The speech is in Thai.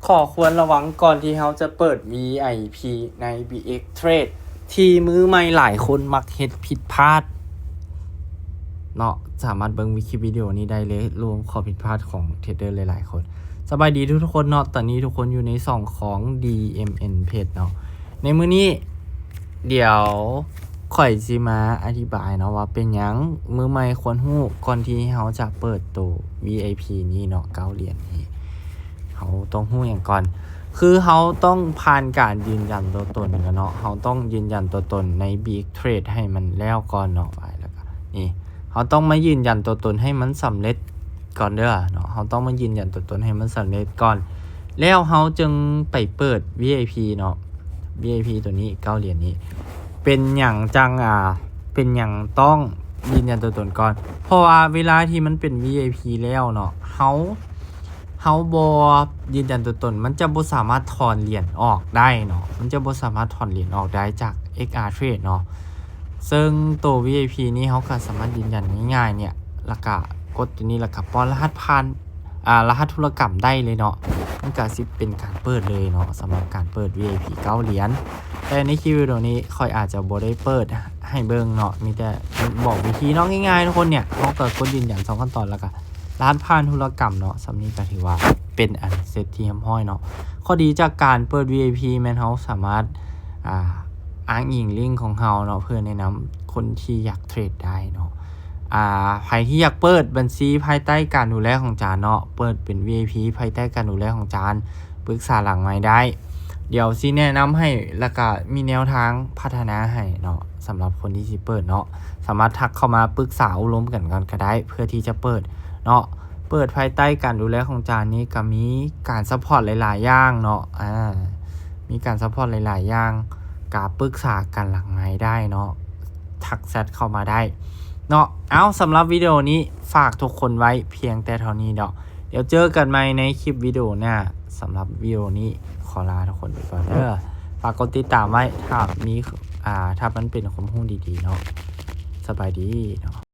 ขอควรระวังก่อนที่เราจะเปิด VIP ใน BX Trade ที่มือใหม่หลายคนมักเฮ็ดผิดพลาดเนาะสามารถเบิ่งคลิปวิดีโอนี้ได้เลยรวมข้อผิดพลาดของเทรดเดอร์หลายๆคนสบายดีทุกคนเนาะตอนนี้ทุกคนอยู่ในช่องของ DMN Page เนาะในมื้อนี้เดี๋ยวข่อยสิมาอธิบายเนาะว่าเป็นหยังมือใหม่ควรฮู้ก่อนที่เราจะเปิดตัว VIP นี้เนาะ9เหรียญนี้เราต้องฮู้หยังก่อนคือเราต้องผ่านการยืนยันตัวตนกันเนาะเราต้องยืนยันตัวตนใน Big Trade ให้มันแล้วก่อนเนาะแล้วก็นี่เราต้องมายืนยันตัวตนให้มันสำเร็จก่อนเด้อเนาะเราต้องมายืนยันตัวตนให้มันสำเร็จก่อนแล้วเราจึงไปเปิด VIP เนาะ VIP ตัวนี้9เหรียญนี้เป็นหยังจังเป็นหยังต้องยืนยันตัวตนก่อนเพราะว่าเวลาที่มันเป็น VIP แล้วเนาะเขาบ่ยืนยันตัวตนมันจะบ่สามารถถอนเหรียญออกได้เนาะมันจะบ่สามารถถอนเหรียญออกได้จาก XR Trade เนาะซึ่งตัว VIP นี้เขาก็สามารถยืนยันง่ายๆเนี่ยแล้วก็กดตัวนี้แล้วก็ป้อนรหัสผ่านรหัสธุรกรรมได้เลยเนาะมันก็สิเป็นการเปิดเลยเนาะสำหรับการเปิด VIP 9เหรียญแต่ในคลิปวิดีโอนี้ค่อยอาจจะบ่ได้เปิดให้เบิ่งเนาะมีแต่บอกวิธีเนาะง่ายๆทุกคนเนี่ยเขาก็กดยืนยัน2ขั้นตอนแล้วก็รหัสผ่านธุรกรรมเนาะสำนี้ก็ถือว่าเป็นอันเสร็จที่เรียบร้อยเนาะข้อดีจากการเปิด VIP แม่นเฮาสามารถอ้างอิงลิงก์ของเฮาเนาะเพื่อแนะนำคนที่อยากเทรดได้เนาะใครที่อยากเปิดบัญชีภายใต้การดูแลของจานเนาะเปิดเป็น VIP ภายใต้การดูแลของจานปรึกษาหลังไมค์ได้เดี๋ยวสิแนะนำให้แล้วก็มีแนวทางพัฒนาให้เนาะสำหรับคนที่สิเปิดเนาะสามารถทักเข้ามาปรึกษาอบรมกันก็ได้เพื่อที่จะเปิดเนาะเปิดภายใต้การดูแลของจานนี้ก็มีการซัพพอร์ตหลายๆอย่างเนาะมีการซัพพอร์ตหลายๆอย่างก็ปรึกษากันหลังไมค์ได้เนาะทักแชทเข้ามาได้เนาะสำหรับวิดีโอนี้ฝากทุกคนไว้เพียงแต่เท่านี้เนาะเดี๋ยวเจอกันใหม่ในคลิปวิดีโอหน้าสำหรับวิดีโอนี้ขอลาทุกคนไปก่อนฝากกดติดตามไว้ถ้ามีถ้ามันเป็นข้อมูลดีๆเนาะสบายดีเนาะ